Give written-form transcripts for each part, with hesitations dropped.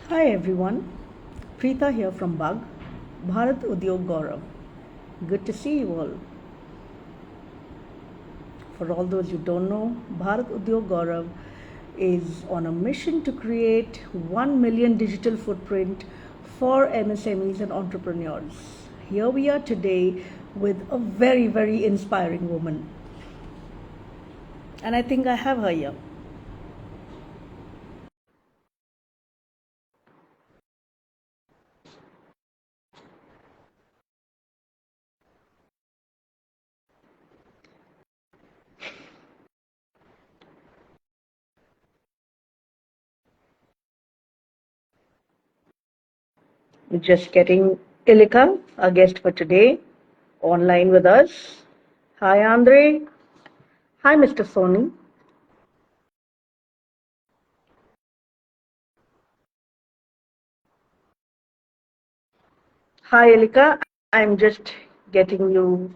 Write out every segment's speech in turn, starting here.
Hi everyone, Preeta here from Bug, Bharat Udyog Gaurav. Good to see you all. For all those who don't know, Bharat Udyog Gaurav is on a mission to create 1 million digital footprint for MSMEs and entrepreneurs. Here we are today with a very inspiring woman. And I think I have her here. Just getting Ilika, our guest for today, online with us. Hi, Andre. Hi, Mr. Soni. Hi, Ilika. I'm just getting you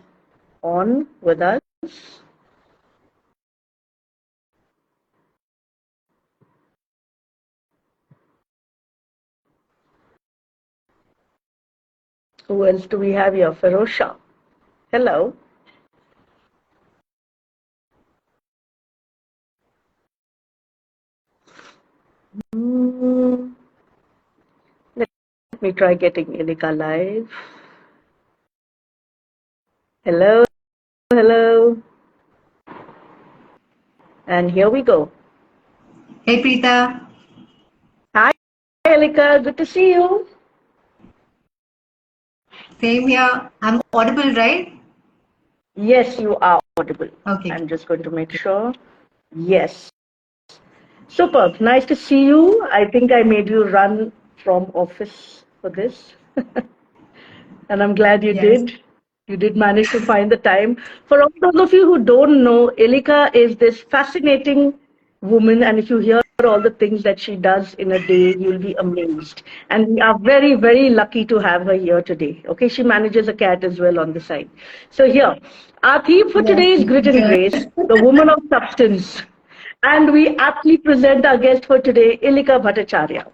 on with us. Who else do we have here? Ferosha. Hello. Hmm, let me try getting Ilika live. Hello, hello. And here we go. Hey Preeta, Hi, Ilika. Good to see you. same here. I'm audible, right? Yes, you are audible. Okay. I'm just going to make sure. Yes. Superb. Nice to see you. I think I made you run from office for this. And I'm glad you Yes. did. You did manage to find the time. For all those of you who don't know, Ilika is this fascinating woman, and if you hear all the things that she does in a day, you'll be amazed. And we are very lucky to have her here today. Okay, she manages a cat as well on the side. So here, our theme for Yes. today is grit and grace, the woman of substance. And we aptly present our guest for today, Ilika Bhattacharya.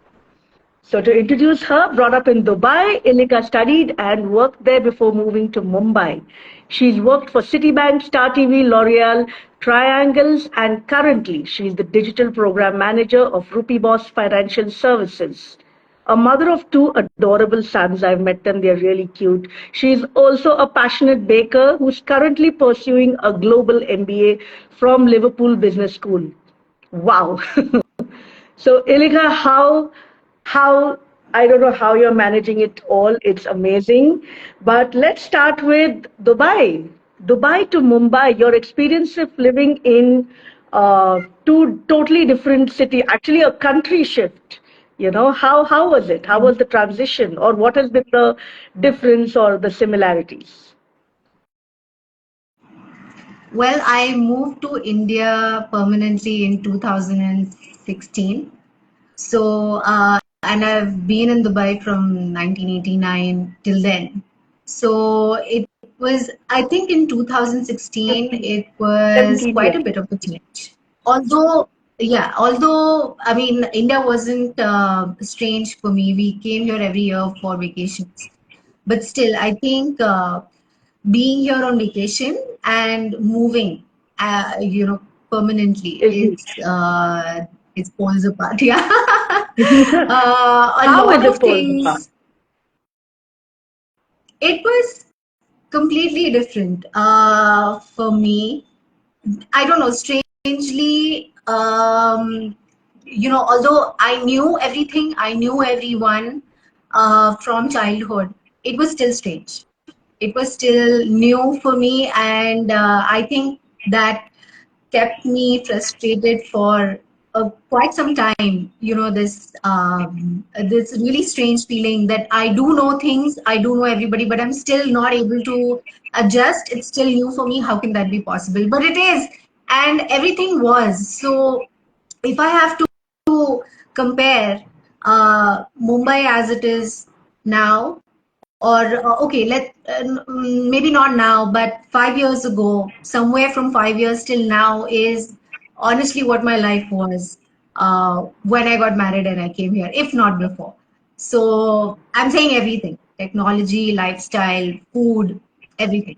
So to introduce her, brought up in Dubai, Ilika studied and worked there before moving to Mumbai. She's worked for Citibank, Star TV, L'Oreal, Triangles, and currently she's the digital program manager of Rupee Boss Financial Services. A mother of two adorable sons. I've met them, they're really cute. She's also a passionate baker who's currently pursuing a global MBA from Liverpool Business School. Wow. So Ilika, how I don't know how you're managing it all. It's amazing. But let's start with Dubai. Dubai to Mumbai, your experience of living in two totally different city, actually a country shift. How was it? How was the transition? Or what has been the difference or the similarities? Well, I moved to India permanently in 2016. And I've been in Dubai from 1989 till then. So it was, I think in 2016, 15, it was 17 quite years. a bit of a change. Although, I mean, India wasn't strange for me. We came here every year for vacations. But still, I think being here on vacation and moving, permanently, Is huge. it's poles apart. Yeah, a How is lot it of poles apart? things. It was completely different for me. I don't know, strangely, although I knew everything, I knew everyone from childhood, it was still strange. It was still new for me, and I think that kept me frustrated for quite some time. This really strange feeling that I do know things, I do know everybody, but I'm still not able to adjust. It's still new for me. How can that be possible? But it is, and everything was. So if I have to compare Mumbai as it is now, or okay, maybe not now, but 5 years ago, somewhere from 5 years till now is honestly what my life was. when I got married and I came here, if not before. So I'm saying everything: technology, lifestyle, food, everything.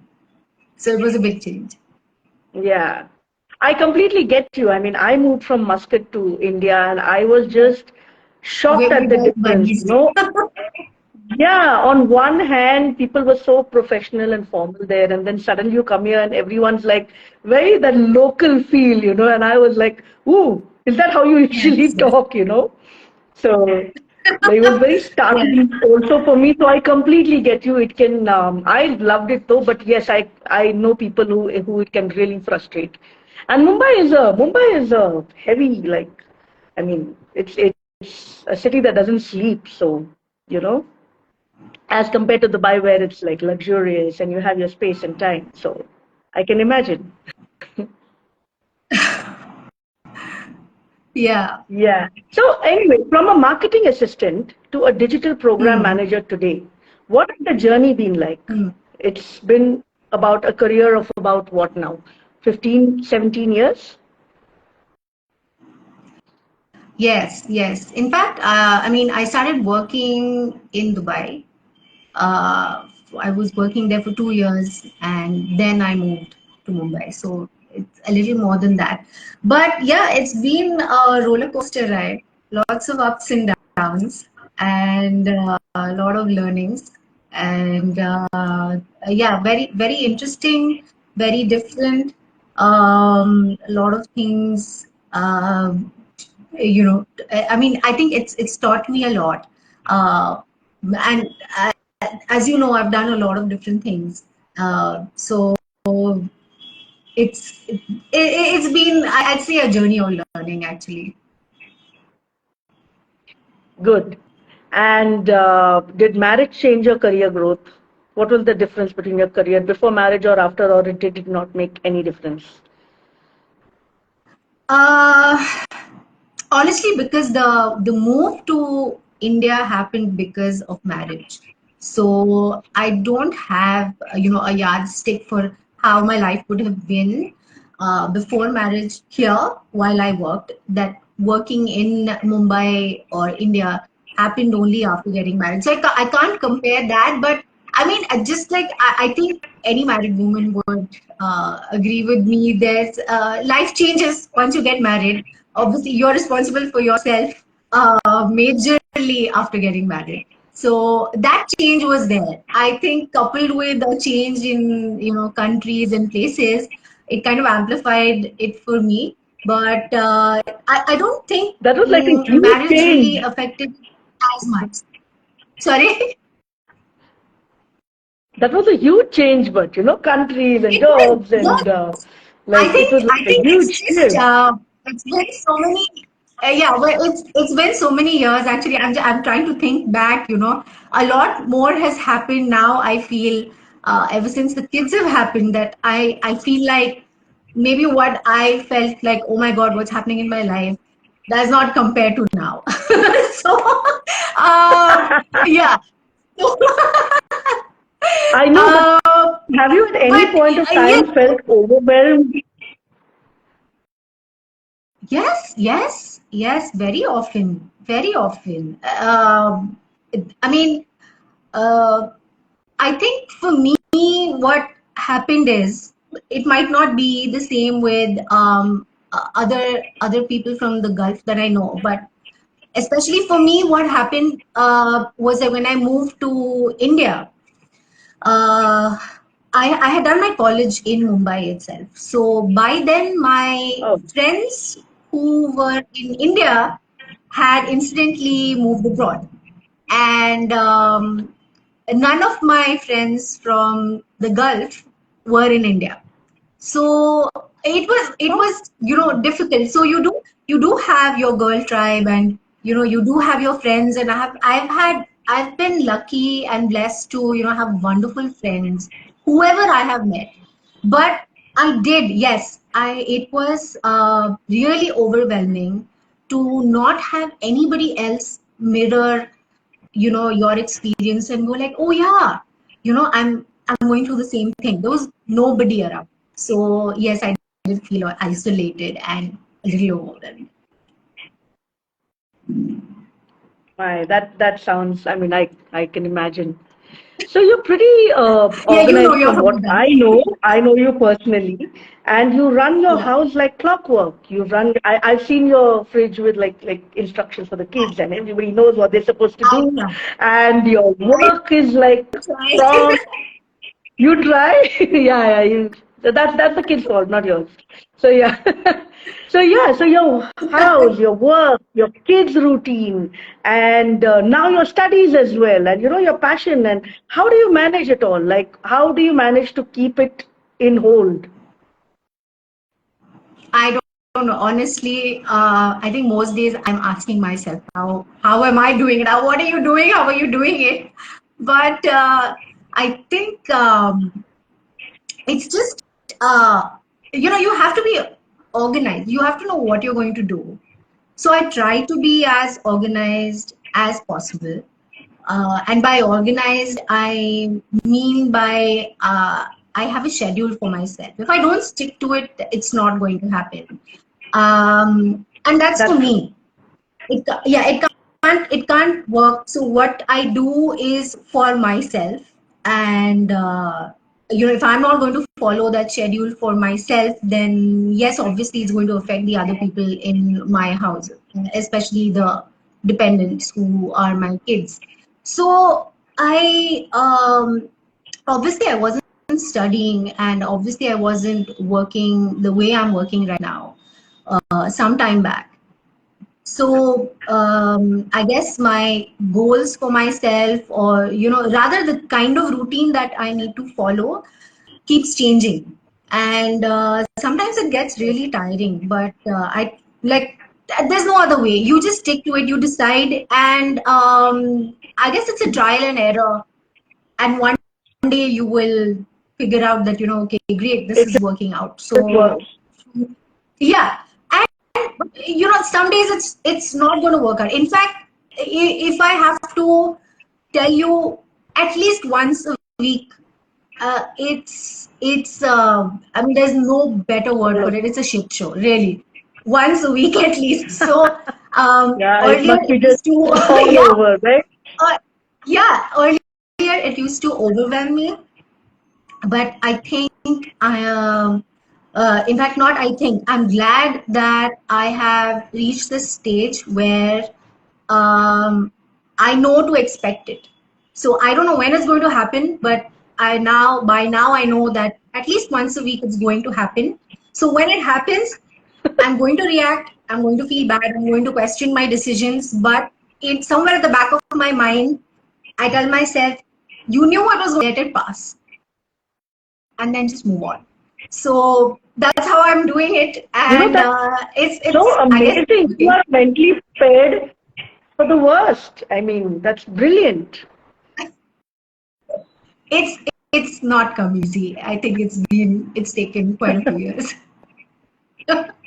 So it was a big change. Yeah. I completely get you. I mean, I moved from Muscat to India and I was just shocked We at the both difference, buddies. Yeah, on one hand, people were so professional and formal there, and then suddenly you come here and everyone's like very that local feel, and I was like, ooh, is that how you usually Yes, yes, talk? So it was very yes. startling also for me. So I completely get you. It can, I loved it though, but yes, I know people who it can really frustrate. And Mumbai is a heavy, like, I mean, it's a city that doesn't sleep. So, you know as compared to Dubai where it's like luxurious and you have your space and time. So I can imagine. Yeah. Yeah. So anyway, from a marketing assistant to a digital program Hmm. manager today, what has the journey been like? Hmm. It's been about a career of about what now? 15, 17 years? Yes, yes. In fact, I mean, I started working in Dubai. Uh, I was working there for 2 years and then I moved to Mumbai. So it's a little more than that. But yeah, it's been a roller coaster ride, lots of ups and downs, and a lot of learnings. And yeah, very, very interesting, very different. A lot of things. I mean, I think it's taught me a lot. And as you know, I've done a lot of different things. So it's been, I'd say, a journey of learning actually. Good. And did marriage change your career growth? What was the difference between your career before marriage or after, or it did not make any difference? Uh, Honestly, because the move to India happened because of marriage. So I don't have a yardstick for how my life would have been before marriage here while I worked. That working in Mumbai or India happened only after getting married. So I can't compare that. But I mean, just like I think any married woman would agree with me. There's life changes once you get married. Obviously you're responsible for yourself majorly after getting married. So that change was there. I think coupled with a change in countries and places, it kind of amplified it for me. But I don't think That was like a huge marriage really change. affected as much. Sorry. That was a huge change, but countries and It was, jobs yes. and like it was I like a think it's huge just shift. it's been so many yeah, well, it's been so many years actually. I'm trying to think back. A lot more has happened now. I feel ever since the kids have happened that I feel like maybe what I felt like, oh my God, what's happening in my life does not compare to now. So yeah. I know, but uh, have you at any but point of yeah. time felt overwhelmed? Yes, yes, yes, very often, very often. I mean, uh, I think for me, what happened is it might not be the same with other people from the Gulf that I know, but especially for me, what happened was that when I moved to India, uh, I had done my college in Mumbai itself. So by then, my Oh, friends who were in India had incidentally moved abroad. And none of my friends from the Gulf were in India. So oh, it was difficult. So you do have your girl tribe, and you do have your friends, and I've been lucky and blessed to have wonderful friends whoever I have met. But I did, yes, I it was really overwhelming to not have anybody else mirror your experience and go like, oh yeah, I'm going through the same thing. There was nobody around. So yes, I did feel isolated and a little overwhelmed. My, that sounds, I mean, I can imagine. So you're pretty Yeah, you know, organized you're from from what Dubai. I know. I know you personally, and you run your Yeah. house like clockwork. You run. I've seen your fridge with like instructions for the kids, and everybody knows what they're supposed to I do. try. And your I work is like try. from you try, yeah, yeah. You so that's the kid's fault, not yours. So yeah, so yeah, so your house, your work, your kids' routine, and now your studies as well, and your passion. And how do you manage it all? Like, how do you manage to keep it in hold? I don't know. Honestly, I think most days I'm asking myself, how am I doing it? What are you doing? How are you doing it? But I think it's just you have to be organized. You have to know what you're going to do. So I try to be as organized as possible. And by organized, I mean by I have a schedule for myself. If I don't stick to it, it's not going to happen. And that's for That's true. me. Yeah, it can't work. So what I do is for myself, and if I'm not going to follow that schedule for myself, then yes, obviously it's going to affect the other people in my house, especially the dependents who are my kids. So I obviously I wasn't studying, and obviously I wasn't working the way I'm working right now. Some time back. So I guess my goals for myself, or rather the kind of routine that I need to follow, keeps changing, and sometimes it gets really tiring. But I like there's no other way. You just stick to it. You decide, and I guess it's a trial and error. And one day you will figure out that okay, great, this It is working out. just So works. yeah, and some days it's not going to work out. In fact, if I have to tell you, at least once a week, it's I mean, there's no better word for it. It's a shit show, really. Once a week at least. So Yeah, it earlier must it be just used to all yeah, over, right? earlier it used to overwhelm me, but I think I am. In fact, not I think. I'm glad that I have reached this stage where I know to expect it. So I don't know when it's going to happen, but by now I know that at least once a week it's going to happen. So when it happens, I'm going to react. I'm going to feel bad. I'm going to question my decisions. But it's somewhere at the back of my mind, I tell myself, you knew what was going to let it pass, and then just move on. So that's how I'm doing it, and That's so it's I guess amazing. You working. are mentally prepared for the worst. I mean, that's brilliant. It's not come easy. I think it's taken quite a few years.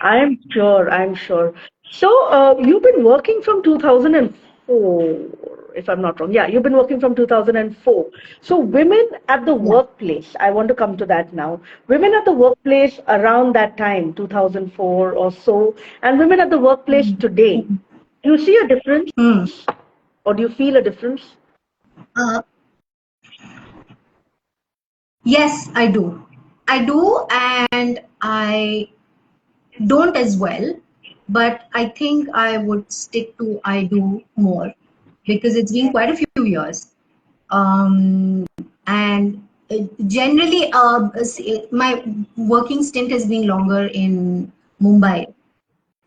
I'm sure. I'm sure. So, you've been working from 2004, if I'm not wrong. Yeah, you've been working from 2004. So, women at the Yeah. workplace, I want to come to that now. Women at the workplace around that time, 2004 or so, and women at the workplace Mm. today, do you see a difference Mm. or do you feel a difference? Uh, yes, I do. I do, and I don't as well, but I think I would stick to I do more because it's been quite a few years. And generally, my working stint has been longer in Mumbai.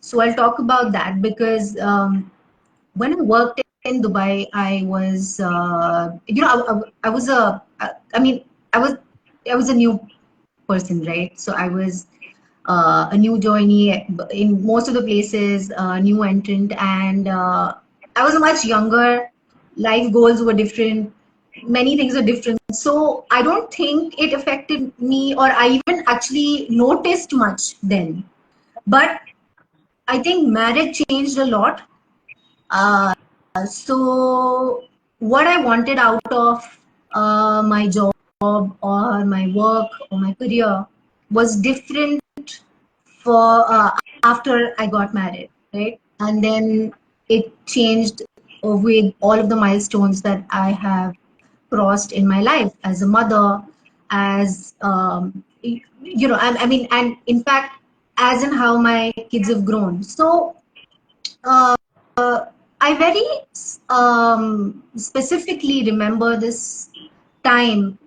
So I'll talk about that because when I worked in Dubai, I was, I was I mean, I was, I was a new person, right? So I was a new joinee in most of the places, new entrant, and I was much younger. Life goals were different. Many things are different. So I don't think it affected me, or I even actually noticed much then. But I think marriage changed a lot. So what I wanted out of my job or my work or my career was different for after I got married, right? And then it changed with all of the milestones that I have crossed in my life as a mother, as I mean, and in fact, as in how my kids have grown. So uh, I very specifically remember this time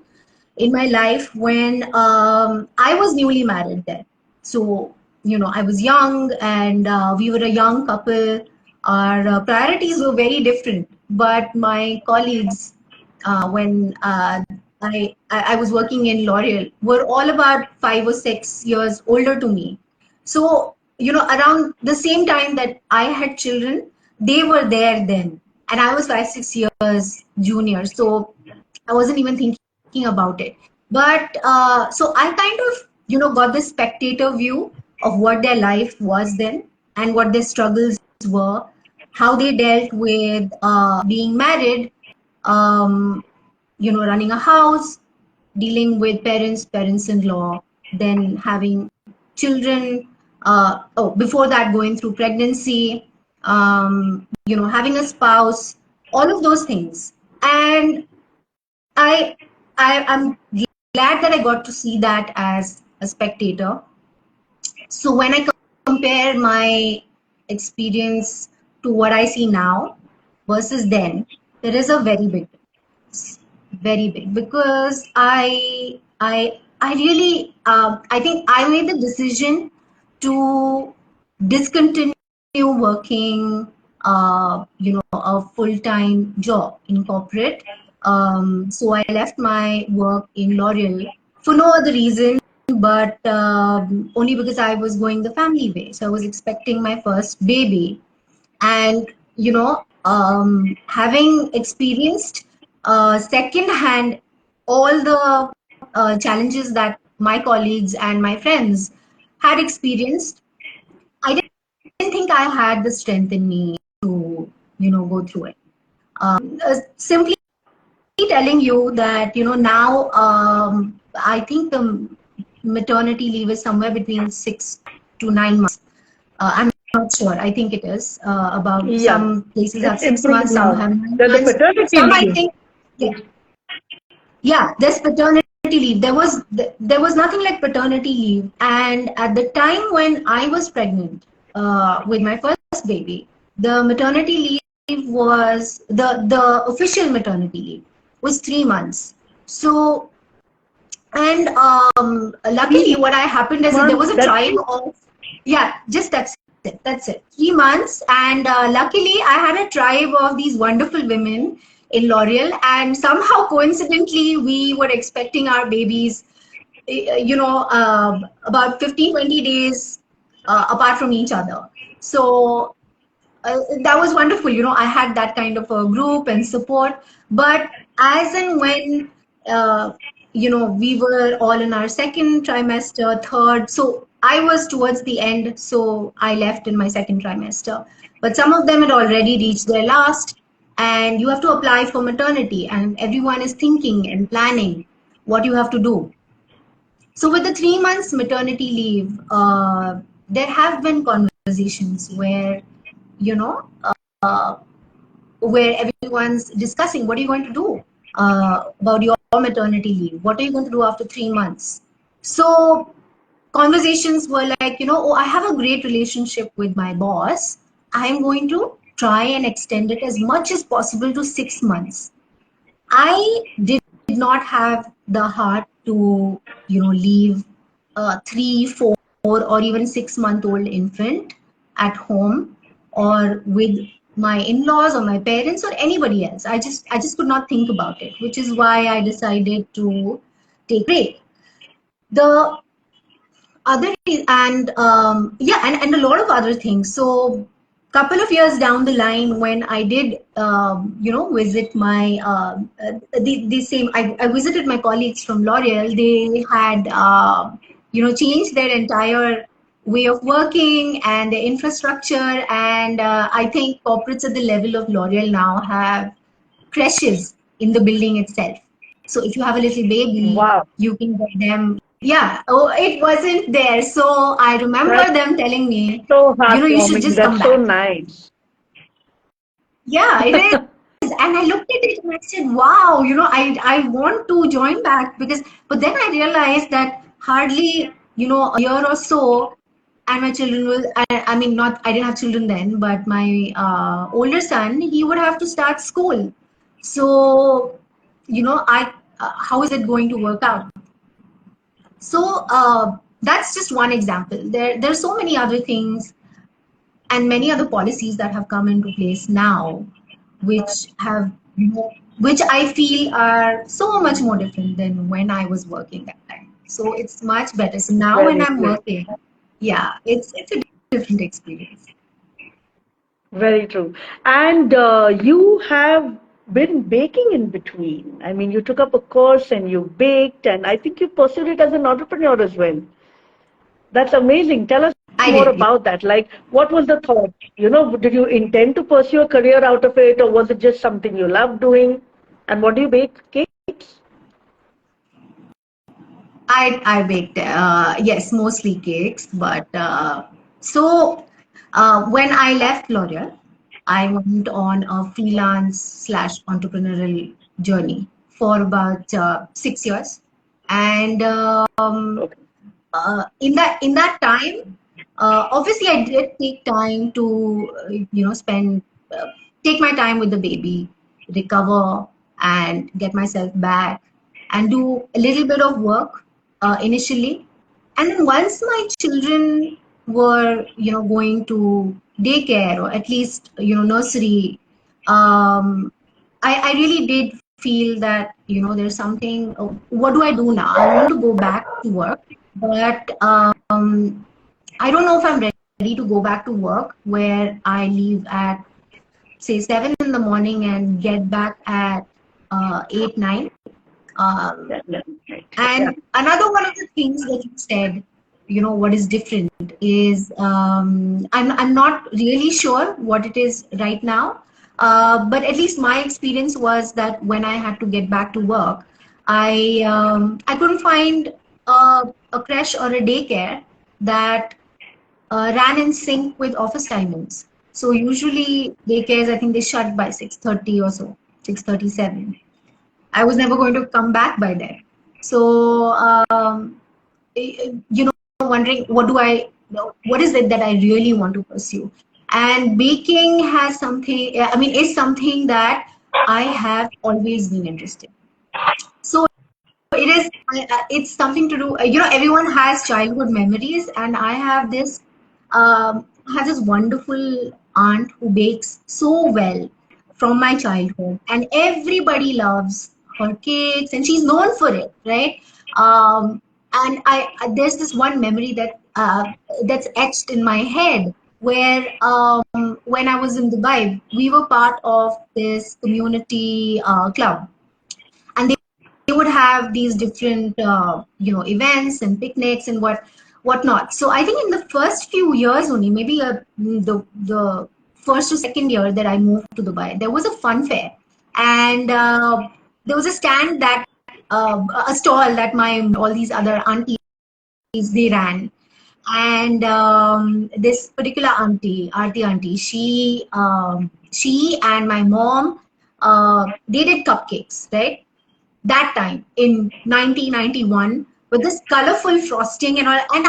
in my life when I was newly married then. So, I was young and we were a young couple. Our priorities were very different, but my colleagues, when I was working in L'Oreal, were all about 5 or 6 years older to me. So, around the same time that I had children, they were there then. And I was 5, 6 years junior. So I wasn't even thinking about it. But so I kind of, got this spectator view of what their life was then and what their struggles were, how they dealt with being married, running a house, dealing with parents-in-law, then having children, before that going through pregnancy, having a spouse, all of those things. And I'm glad that I got to see that as a spectator. So when I compare my experience to what I see now versus then, there is a very big difference, very big, because I really I think I made the decision to discontinue working a full-time job in corporate. So I left my work in L'Oreal for no other reason but only because I was going the family way. So I was expecting my first baby, and having experienced secondhand all the challenges that my colleagues and my friends had experienced, I didn't think I had the strength in me to go through it. Simply telling you that now I think the maternity leave is somewhere between 6 to 9 months. I'm not sure. I think it is about some places have 6 months, some have 9 months. Some I think, yeah, there's paternity leave. There was nothing like paternity leave, and at the time when I was pregnant with my first baby, the maternity leave was the official maternity leave was 3 months. So, and luckily, what I happened is there was a tribe of, just that's it. That's it. 3 months, and luckily, I had a tribe of these wonderful women in L'Oreal, and somehow, coincidentally, we were expecting our babies, about 15-20 days apart from each other. So that was wonderful. I had that kind of a group and support. But as and when, we were all in our second trimester, third. So I was towards the end. So I left in my second trimester. But some of them had already reached their last. And you have to apply for maternity. And everyone is thinking and planning what you have to do. So with the 3 months maternity leave, there have been conversations where, where everyone's discussing what are you going to do about your maternity leave? What are you going to do after 3 months? So conversations were like, oh, I have a great relationship with my boss. I'm going to try and extend it as much as possible to 6 months. I did not have the heart to, leave a 3, 4, or even 6-month-old infant at home or with my in-laws or my parents or anybody else. I just could not think about it, which is why I decided to take a break. The other and and a lot of other things. So couple of years down the line, when I did visit my the same, I visited my colleagues from L'Oreal. They had changed their entire way of working and the infrastructure, and I think corporates at the level of L'Oreal now have creches in the building itself. So if you have a little baby, you can get them. Yeah, oh, it wasn't there. So I remember them telling me, so you should just come back. So nice. Yeah, it is. And I looked at it and I said, wow, I want to join back but then I realized that hardly, a year or so, and my children I mean, not, I didn't have children then, but my older son, he would have to start school. So, how is it going to work out? So, that's just one example. There are so many other things and many other policies that have come into place now, which have, which I feel are so much more different than when I was working that time. So it's much better. So now when Very I'm true. working, yeah, it's a different experience. Very true. And you have been baking in between. I mean, you took up a course and you baked, and I think you pursued it as an entrepreneur as well. That's amazing. Tell us I more did. Yeah. about that. Like, what was the thought? Did you intend to pursue a career out of it, or was it just something you loved doing? And what do you bake? Cakes? I baked, yes, mostly cakes, but when I left L'Oreal, I went on a freelance slash entrepreneurial journey for about 6 years, and Okay. in that time, obviously I did take time to spend take my time with the baby, recover and get myself back, and do a little bit of work initially. And then once my children were going to daycare, or at least nursery, I really did feel that there's something. What do I do now? I want to go back to work, but I don't know if I'm ready to go back to work where I leave at say 7 in the morning and get back at 8 9. Um, Right. Yeah. and another one of the things that you said, what is different is I'm not really sure what it is right now. But at least my experience was that when I had to get back to work, I couldn't find a creche or a daycare that ran in sync with office timings. So usually daycares, I think they shut by 6:30 or so, 6:37. I was never going to come back by then. So, wondering what is it that I really want to pursue? And baking has something, I mean, is something that I have always been interested. So it's something to do, everyone has childhood memories, and I have this wonderful aunt who bakes so well from my childhood, and everybody loves her cakes, and she's known for it, right? And there's this one memory that's etched in my head, where when I was in Dubai, we were part of this community club, and they would have these different events and picnics and whatnot. So I think in the first few years only, maybe the first to second year that I moved to Dubai, there was a fun fair, and there was a stand that a stall that my all these other aunties they ran. And this particular auntie, Aarti auntie, she and my mom, they did cupcakes, right? That time in 1991, with this colorful frosting and all, and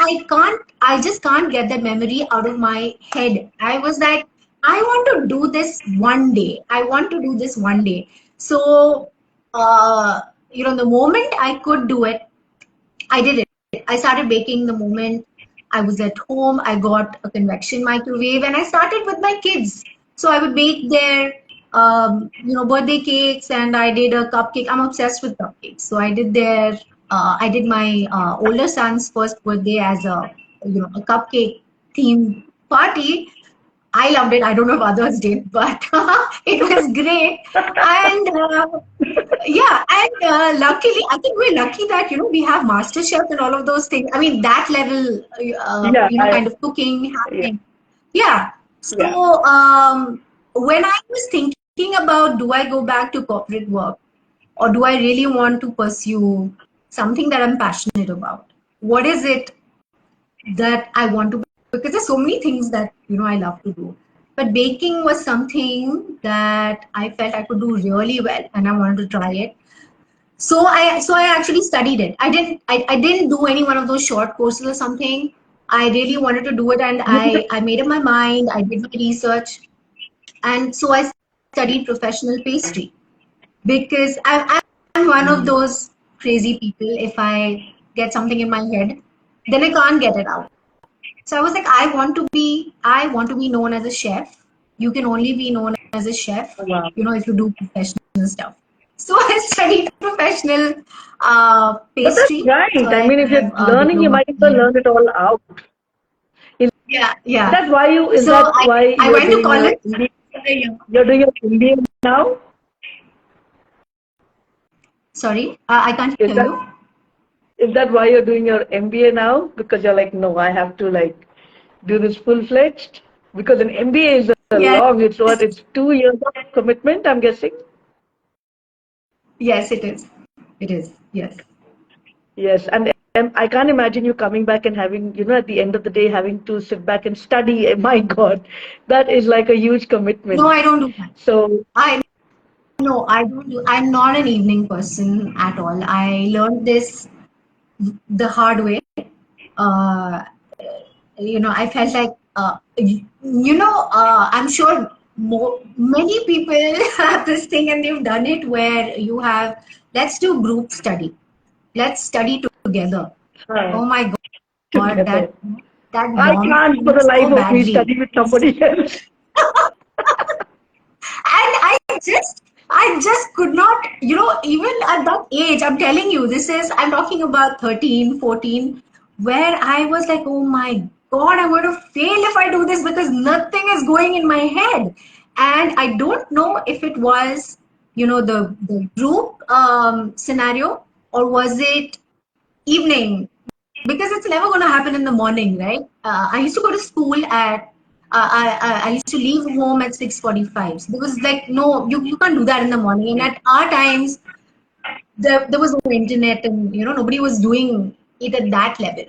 I just can't get that memory out of my head. I was like, I want to do this one day. I want to do this one day. So the moment I could do it, I did it. I started baking the moment I was at home. I got a convection microwave and I started with my kids. So I would bake their birthday cakes, and I did a cupcake. I'm obsessed with cupcakes. So I did my older son's first birthday as a cupcake themed party. I loved it. I don't know if others did, but it was great. And yeah, and luckily, I think we're lucky that we have Master Chef and all of those things. I mean, that level, Yeah. kind of cooking Yeah. happening. Yeah. Yeah. So when I was thinking about, do I go back to corporate work, or do I really want to pursue something that I'm passionate about? What is it that I want to? Because there's so many things that I love to do, but baking was something that I felt I could do really well, and I wanted to try it. So I actually studied it. I didn't do any one of those short courses or something. I really wanted to do it, and I made up my mind. I did my research, and so I studied professional pastry because I'm one of those crazy people. If I get something in my head, then I can't get it out. So I was like, I want to be known as a chef. You can only be known as a chef, Wow. if you do professional stuff. So I studied professional But that's pastry. So right. I I mean, if you're have a learning, you diploma. might as well learn it all out. Is Yeah, yeah. that why you? Is So that why I you're went to doing your college MBA? for a year. You're doing your MBA now? Sorry, I can't Is hear that you. is that why you're doing your MBA now? Because you're like, no, I have to like do this full-fledged? Because an MBA is a Yes, long, it's what, it's 2 years of commitment, I'm guessing. yes, it is. It is. Yes. Yes, and I can't imagine you coming back and having, at the end of the day, having to sit back and study. My God, that is like a huge No, commitment. I don't do that. So, I No, I don't do. I'm not an evening person at all. I learned this the hard way. Uh, I felt like, I'm sure many people have this thing and they've done it where let's do group study. Let's study together. uh, Oh my God, together. that I bombed can't for me the life so of me badly. study with somebody else. And I just could not, even at that age, I'm telling you, I'm talking about 13, 14, where I was like, oh my God, I'm going to fail if I do this because nothing is going in my head. And I don't know if it was, the group scenario, or was it evening, because it's never going to happen in the morning, right? I used to go to school at I used to leave home at 6:45. So there was like, no, you can't do that in the morning. And at our times, there was no internet, and nobody was doing it at that level.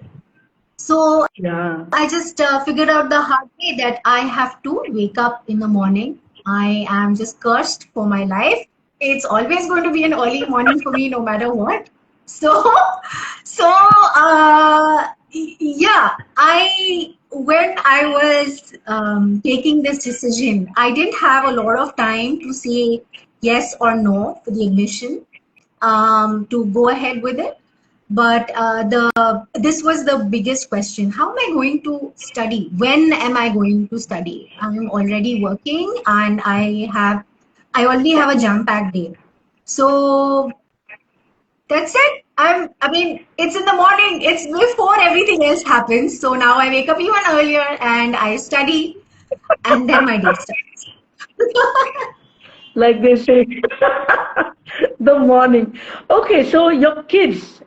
So Yeah. I just figured out the hard way that I have to wake up in the morning. I am just cursed for my life. It's always going to be an early morning for me, no matter what. So, yeah, when I was taking this decision, I didn't have a lot of time to say yes or no for the admission, to go ahead with it. But this was the biggest question. How am I going to study? When am I going to study? I'm already working, and I already have a jam-packed day. So that's it. I mean, it's in the morning. It's before everything else happens. So now I wake up even earlier and I study, and then my day starts. Like they say, the morning. Okay, so your kids,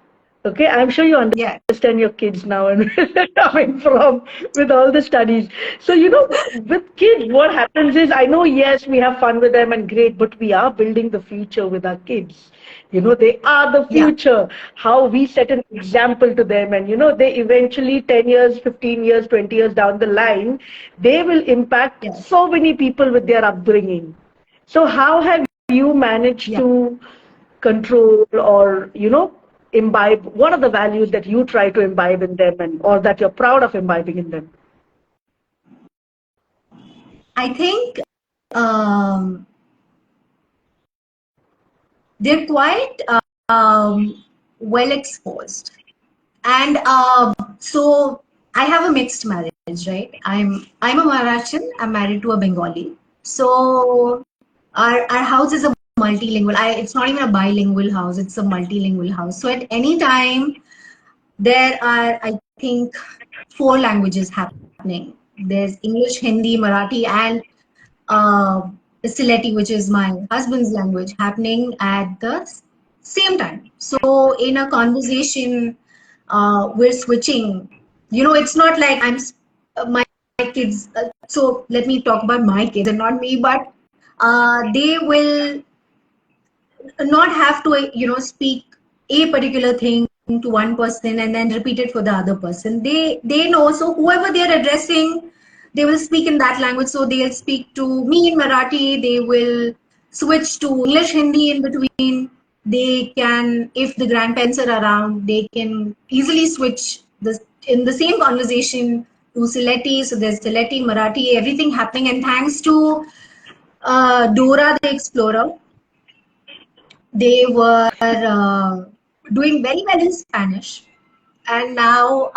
okay, I'm sure you Yeah. understand your kids now and where they're coming from with all the studies. So, with kids, what happens is, I know, yes, we have fun with them and great, but we are building the future with our kids. They are the Yeah. future. How we set an example to them, and they eventually 10 years, 15 years, 20 years down the line, they will impact Yes. so many people with their upbringing. So how have you managed Yeah. to control or, imbibe? What are the values that you try to imbibe in them, and or that you're proud of imbibing in them? I think um, they're quite well exposed. And so I have a mixed marriage, right? I'm a Maharashtrian. I'm married to a Bengali. So our house is a multilingual. It's not even a bilingual house. It's a multilingual house. So at any time there are, I think, four languages happening. There's English, Hindi, Marathi, and uh, Sylheti, which is my husband's language, happening at the same time. So in a conversation, we're switching. It's not like my kids. So let me talk about my kids and not me, but they will not have to, speak a particular thing to one person and then repeat it for the other person. They know. So whoever they're addressing, they will speak in that language. So they'll speak to me in Marathi. They will switch to English, Hindi in between. They can, if the grandparents are around, they can easily switch in the same conversation to Sylheti. So there's Sylheti, Marathi, everything happening. And thanks to Dora the Explorer, they were doing very well in Spanish. And now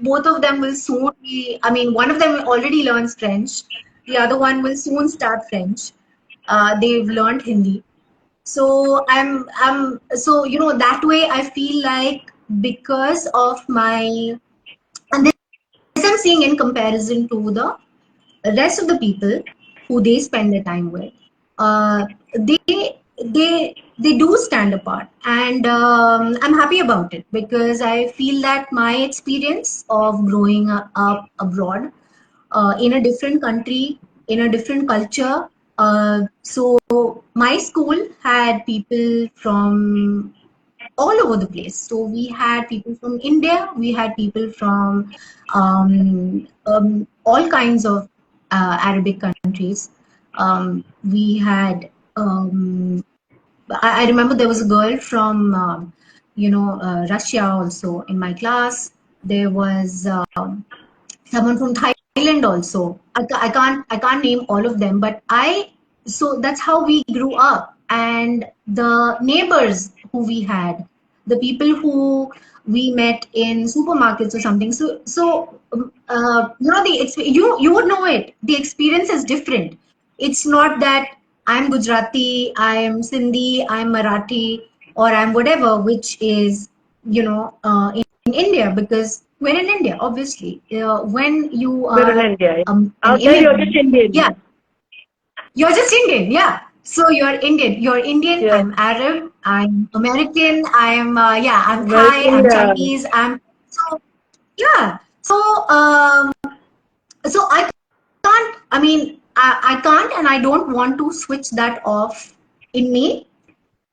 both of them will soon be, I mean, one of them already learns French. The other one will soon start French. They've learned Hindi. So so, that way I feel like because of my, and this I'm seeing in comparison to the rest of the people who they spend their time with, they do stand apart, and I'm happy about it because I feel that my experience of growing up abroad, in a different country, in a different culture. So my school had people from all over the place. So we had people from India, we had people from all kinds of Arabic countries. We had, I remember there was a girl from, Russia also in my class. There was someone from Thailand also. I can't name all of them, but so that's how we grew up. And the neighbors who we had, the people who we met in supermarkets or something. You would know it. The experience is different. It's not that I'm Gujarati, I'm Sindhi, I'm Marathi, or I'm whatever, which is, in India, because we're in India, obviously. When you We're in are India. an Out there, you're just immigrant, Indian. yeah, you're just Indian, yeah. So you're Indian. You're Indian. Yeah. I'm Arab. I'm American. I'm Thai. American, I'm yeah. Chinese. Yeah. So I can't. I mean, I can't, and I don't want to switch that off in me.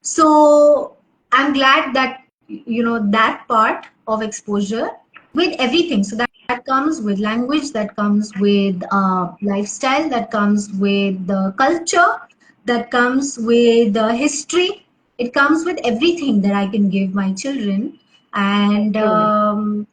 So I'm glad that that part of exposure with everything. So that comes with language, that comes with lifestyle, that comes with the culture, that comes with the history. It comes with everything that I can give my children. And True.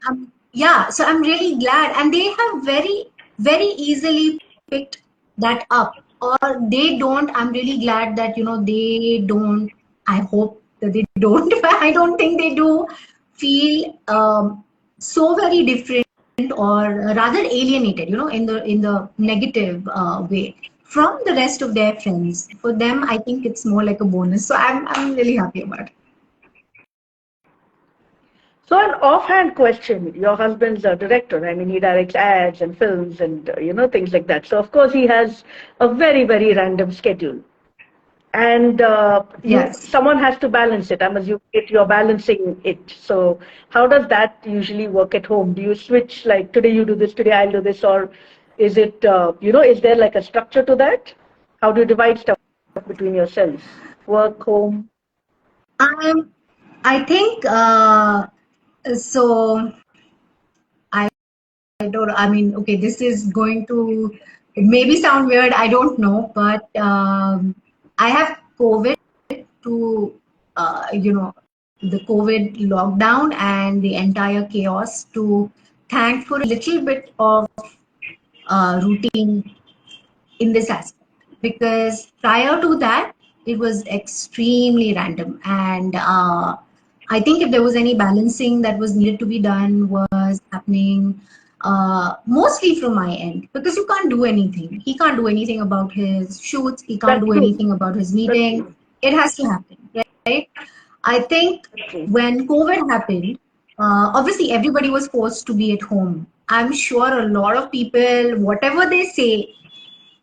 yeah, so I'm really glad. And they have very, very easily picked that up. Or they don't. I'm really glad that they don't. I hope that they don't. I don't think they do feel so very different, or rather alienated, in the negative way from the rest of their friends. For them, I think it's more like a bonus. So I'm really happy about it. So an offhand question, your husband's a director. I mean, he directs ads and films and, things like that. So, of course, he has a very, very random schedule. And Yes. someone has to balance it. I'm assuming you're balancing it. So how does that usually work at home? Do you switch, like, today you do this, today I'll do this, or is it, is there like a structure to that? How do you divide stuff between yourselves? Work, home? I think so. I don't. I mean, okay, this is going to maybe sound weird. I don't know, but I have COVID to the COVID lockdown and the entire chaos to thank for a little bit of routine in this aspect, because prior to that it was extremely random. And I think if there was any balancing that was needed to be done was happening mostly from my end, because you can't do anything. He can't do anything about his shoots, he can't That's do true. anything about his That's meeting. true. It has to happen, right? I think That's true. when COVID happened, obviously everybody was forced to be at home. I'm sure a lot of people, whatever they say,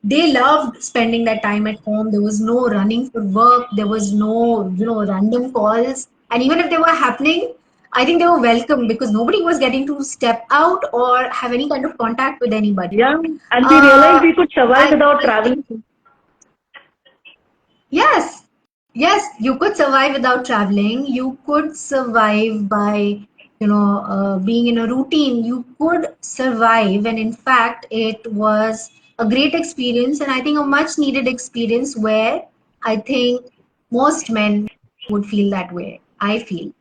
they loved spending that time at home. There was no running for work. There was no, random calls. And even if they were happening, I think they were welcome because nobody was getting to step out or have any kind of contact with anybody. Yeah. And we realized Uh, we could survive without I think, traveling. yes, you could survive without traveling. You could survive by, being in a routine, you could survive. And in fact, it was a great experience, and I think a much needed experience where I think most men would feel that way. I feel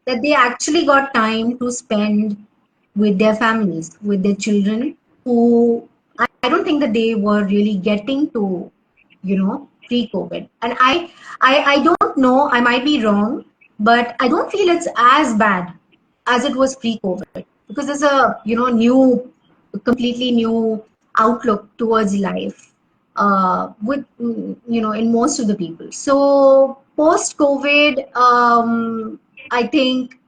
that they actually got time to spend with their families, with their children, who I don't think that they were really getting to, pre-COVID. And I don't know, I might be wrong, but I don't feel it's as bad as it was pre-COVID, because there's a, completely new outlook towards life, with, in most of the people. So post-COVID, I think,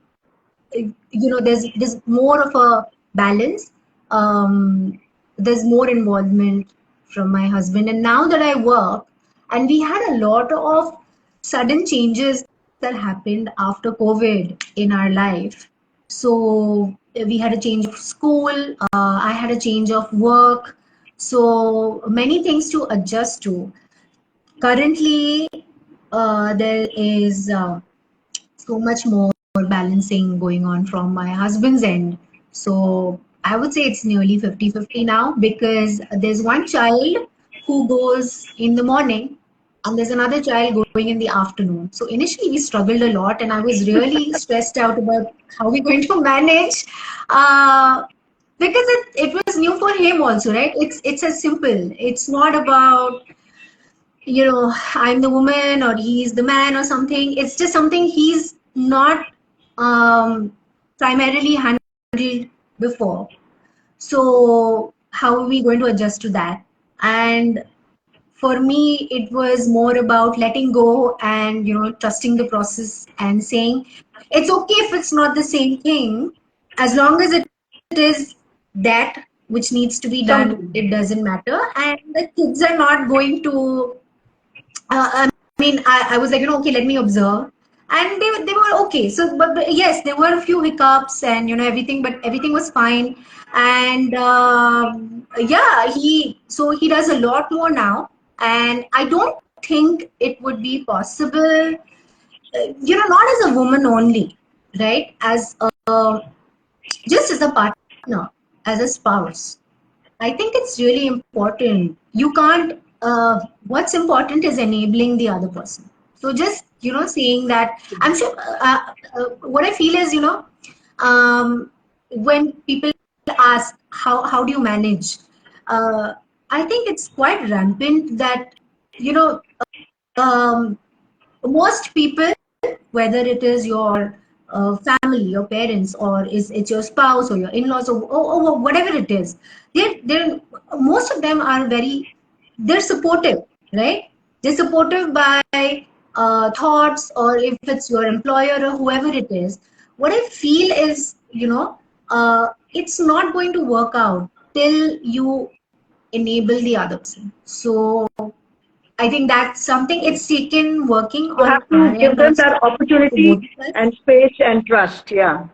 there's more of a balance. There's more involvement from my husband, and now that I work, and we had a lot of sudden changes that happened after COVID in our life. So we had a change of school, I had a change of work, so many things to adjust to. Currently, there is so much more balancing going on from my husband's end. So I would say it's nearly 50-50 now, because there's one child who goes in the morning and there's another child going in the afternoon. So initially we struggled a lot, and I was really stressed out about how we're going to manage, because it was new for him also, right? It's as simple. It's not about, I'm the woman or he's the man or something. It's just something he's not primarily handled before. So how are we going to adjust to that? And for me, it was more about letting go and, trusting the process and saying, it's okay if it's not the same thing, as long as it is that which needs to be done, it doesn't matter. And the kids are not going to, I was like, okay, let me observe. And they were okay. So, but yes, there were a few hiccups and, everything, but everything was fine. And yeah, he does a lot more now. And I don't think it would be possible, not as a woman only, right? As just as a partner, as a spouse. I think it's really important. You can't, what's important is enabling the other person. So just, saying that, I'm sure, what I feel is, when people ask, how do you manage? I think it's quite rampant that, um, most people, whether it is your family, your parents, or it's your spouse or your in-laws, or whatever it is, they're most of them are they're supportive, right? They're supportive by thoughts, or if it's your employer or whoever it is. What I feel is, it's not going to work out till you enable the other person. So I think that's something, it's taken working You on have our to give end them also, that to both opportunity of us. and space and trust. Yeah.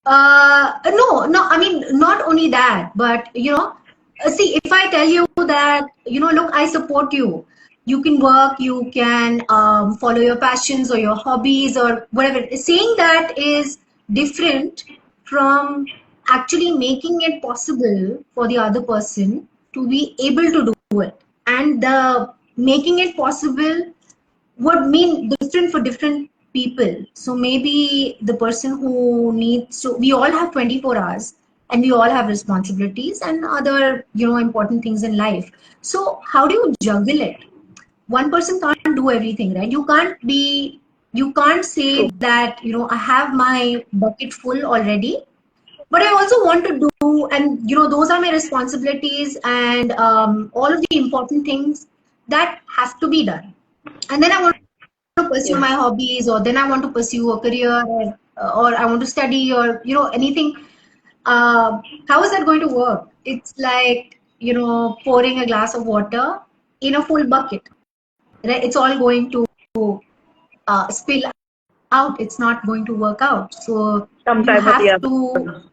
No, I mean, not only that, but, see, if I tell you that, look, I support you, you can work, you can follow your passions or your hobbies or whatever. Saying that is different from actually making it possible for the other person to be able to do it. And the making it possible would mean different for different people. So maybe the person who needs to, we all have 24 hours and we all have responsibilities and other, important things in life. So how do you juggle it? One person can't do everything, right? You can't say that, I have my bucket full already, but I also want to do, and, those are my responsibilities and all of the important things that have to be done. And then I want to pursue my hobbies, or then I want to pursue a career, or I want to study, or anything. How is that going to work? It's like, pouring a glass of water in a full bucket, right? It's all going to spill out. It's not going to work out. So you Sometime or the have other. to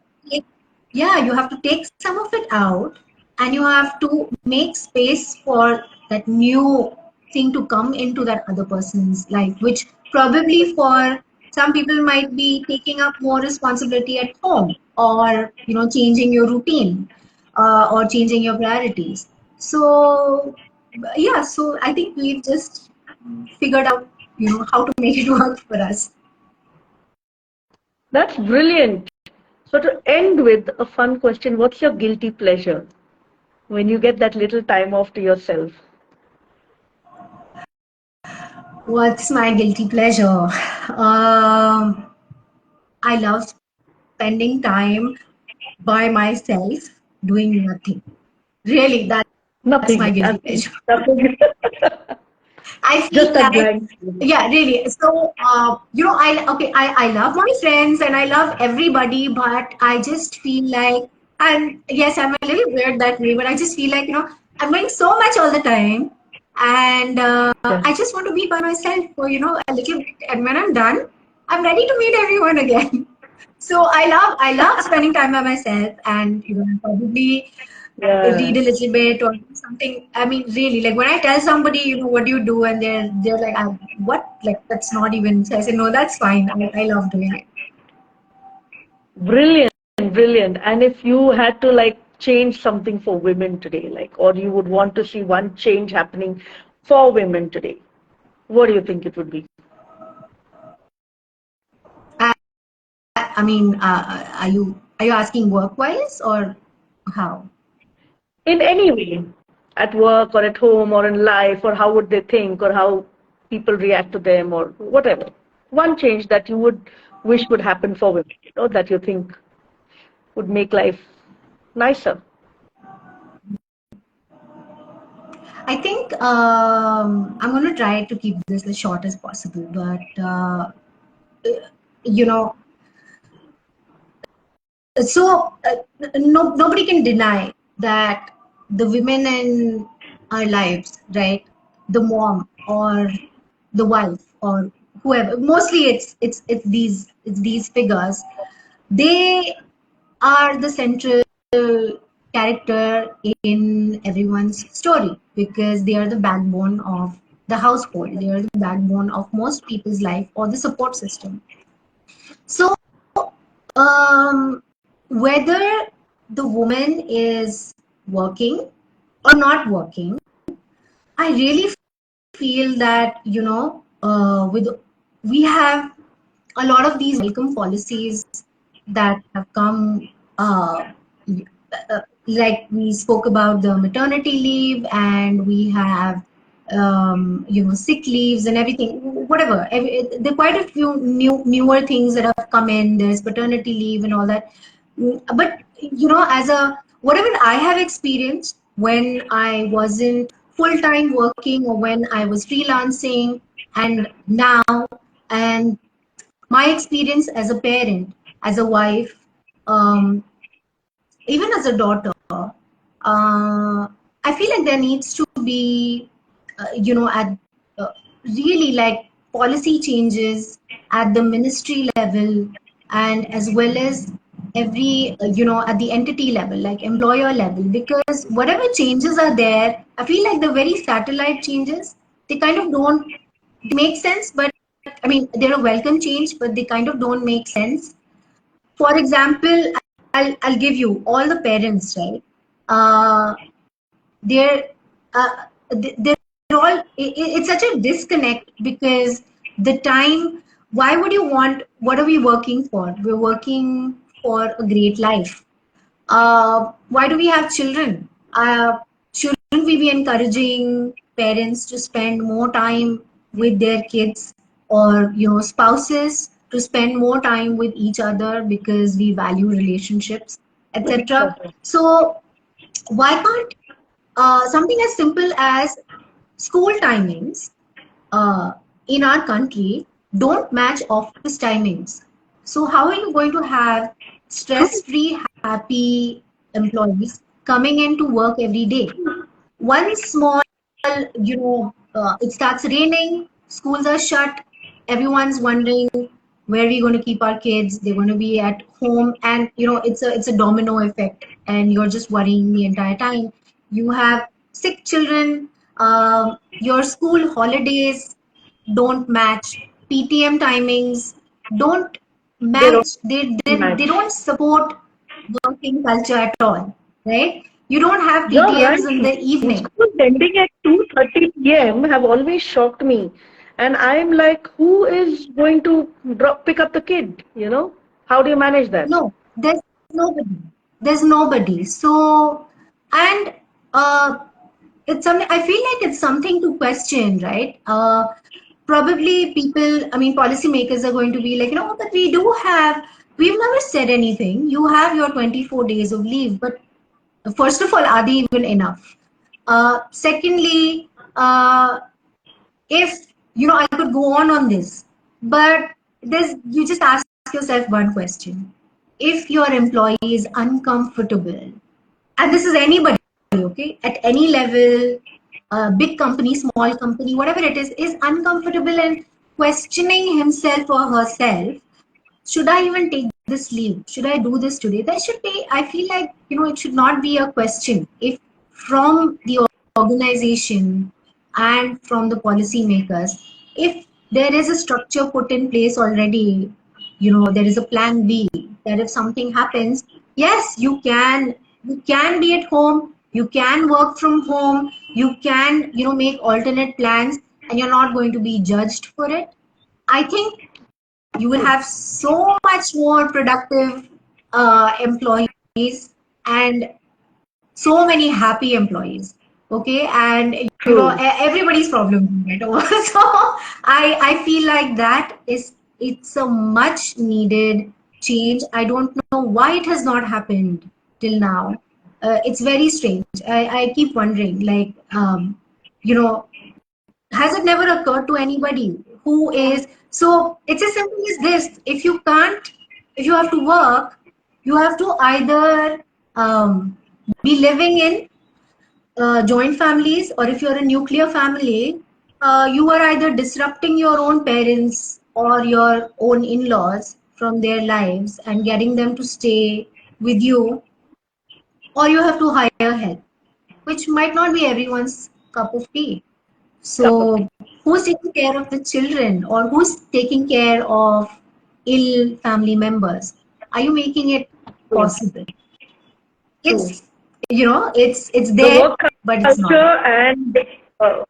you have to take some of it out, and you have to make space for that new thing to come into that other person's life, which probably for Some people might be taking up more responsibility at home, or changing your routine, or changing your priorities. So yeah, so I think we've just figured out how to make it work for us. That's brilliant. So to end with a fun question, what's your guilty pleasure when you get that little time off to yourself? What's my guilty pleasure? I love spending time by myself doing nothing. Really, that's my Nothing. guilty Nothing. pleasure. Nothing. I feel Just a like, blank slate. yeah, really. So, I love my friends and I love everybody, but I just feel like, and yes, I'm a little weird that way, but I just feel like, I'm doing so much all the time, and Yeah. I just want to be by myself for, a little bit. And when I'm done, I'm ready to meet everyone again. So I love spending time by myself, and probably read Yeah. a little bit or do something. I mean, really, like when I tell somebody, what do you do, and they're like, what? Like that's not even. So I say, no, that's fine. I love doing it. Brilliant. Brilliant. And if you had to like change something for women today, like, or you would want to see one change happening for women today, what do you think it would be? I mean, are you asking work wise or how? In any way, at work or at home or in life, or how would they think, or how people react to them, or whatever. One change that you would wish would happen for women, that you think would make life nicer. I think I'm going to try to keep this as short as possible, but you know, so nobody can deny that the women in our lives, right? The mom or the wife or whoever. Mostly, it's these figures. They are the central character in everyone's story because they are the backbone of the household. They are the backbone of most people's life or the support system. So um, whether the woman is working or not working, I really feel that with we have a lot of these welcome policies that have come, like we spoke about the maternity leave, and we have sick leaves and everything, whatever. There are quite a few newer things that have come in. There's paternity leave and all that. But as a whatever I have experienced when I wasn't full time working or when I was freelancing, and now, and my experience as a parent, as a wife, um, even as a daughter, I feel like there needs to be, at really like policy changes at the ministry level, and as well as every, at the entity level, like employer level, because whatever changes are there, I feel like the very satellite changes, they kind of don't make sense, but I mean, they're a welcome change, but they kind of don't make sense. For example, I'll give you all the parents, right? Uh, they're they're all. It's such a disconnect because the time. Why would you want? What are we working for? We're working for a great life. Why do we have children? Shouldn't we be encouraging parents to spend more time with their kids, or spouses to spend more time with each other because we value relationships, etc. So why can't something as simple as school timings uh, in our country don't match office timings? So how are you going to have stress-free, happy employees coming into work every day? One small, it starts raining, schools are shut, everyone's wondering where are we going to keep our kids? They're going to be at home, and it's a domino effect, and you're just worrying the entire time. You have sick children, your school holidays don't match PTM timings, don't They don't match, they match. don't support working culture at all, right? You don't have You're PTMs in right. the evening. Schools ending at 2:30 p.m. have always shocked me. And I'm like, who is going to pick up the kid? How do you manage that? No, there's nobody. There's nobody. So, and it's something, I feel like it's something to question, right? Probably people, I mean, policymakers are going to be like, but we've never said anything. You have your 24 days of leave, but first of all, are they even enough? Secondly, if I could go on this, but you just ask yourself one question: if your employee is uncomfortable, and this is anybody, okay, at any level, big company, small company, whatever it is uncomfortable and questioning himself or herself, should I even take this leave? Should I do this today? There should be, I feel like, it should not be a question. If from the organization and from the policymakers, if there is a structure put in place already, there is a plan B, that if something happens, yes, you can be at home, you can work from home, you can, make alternate plans, and you're not going to be judged for it. I think you will have so much more productive employees and so many happy employees. Okay, and True. everybody's problem right over. So I feel like it's a much needed change. I don't know why it has not happened till now. It's very strange. I keep wondering, like, you know has it never occurred to anybody who is, so it's as simple as this: if you have to work, you have to either be living in joint families, or if you're a nuclear family, you are either disrupting your own parents or your own in-laws from their lives and getting them to stay with you, or you have to hire help, which might not be everyone's cup of tea. Cup of tea. So, who's taking care of the children, or who's taking care of ill family members? Are you making it True. possible? True. It's, it's The there, work but it's not. culture and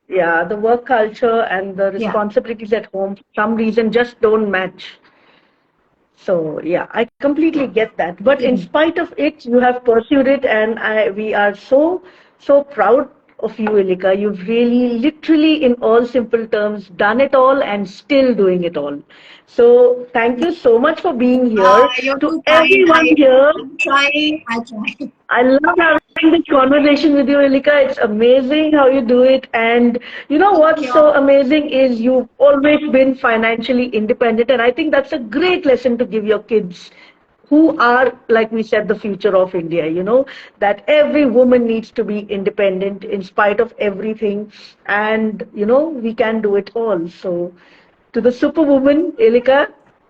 yeah, the work culture and the Yeah. responsibilities at home, for some reason, just don't match. So yeah, I completely get that. But in Mhm. spite of it, you have pursued it, and we are so proud of you, Ilika. You've really, literally, in all simple terms, done it all and still doing it all. So thank you so much for being here. You're To too kind. everyone here, I'm trying. I try. I love having this conversation with you, Ilika. It's amazing how you do it. And you know Thank what's you. so amazing is you've always been financially independent. And I think that's a great lesson to give your kids who are, like we said, the future of India, that every woman needs to be independent in spite of everything. And, we can do it all. So to the superwoman, Ilika,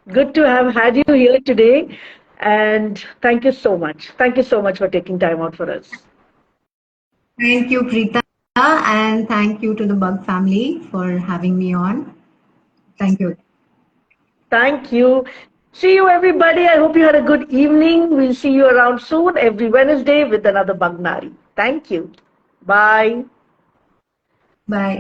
good to have had you here today. And thank you so much. Thank you so much for taking time out for us. Thank you, Preeta, and thank you to the Bug family for having me on. Thank you. Thank you. See you, everybody. I hope you had a good evening. We'll see you around soon every Wednesday with another Bug Naari. Thank you. Bye. Bye.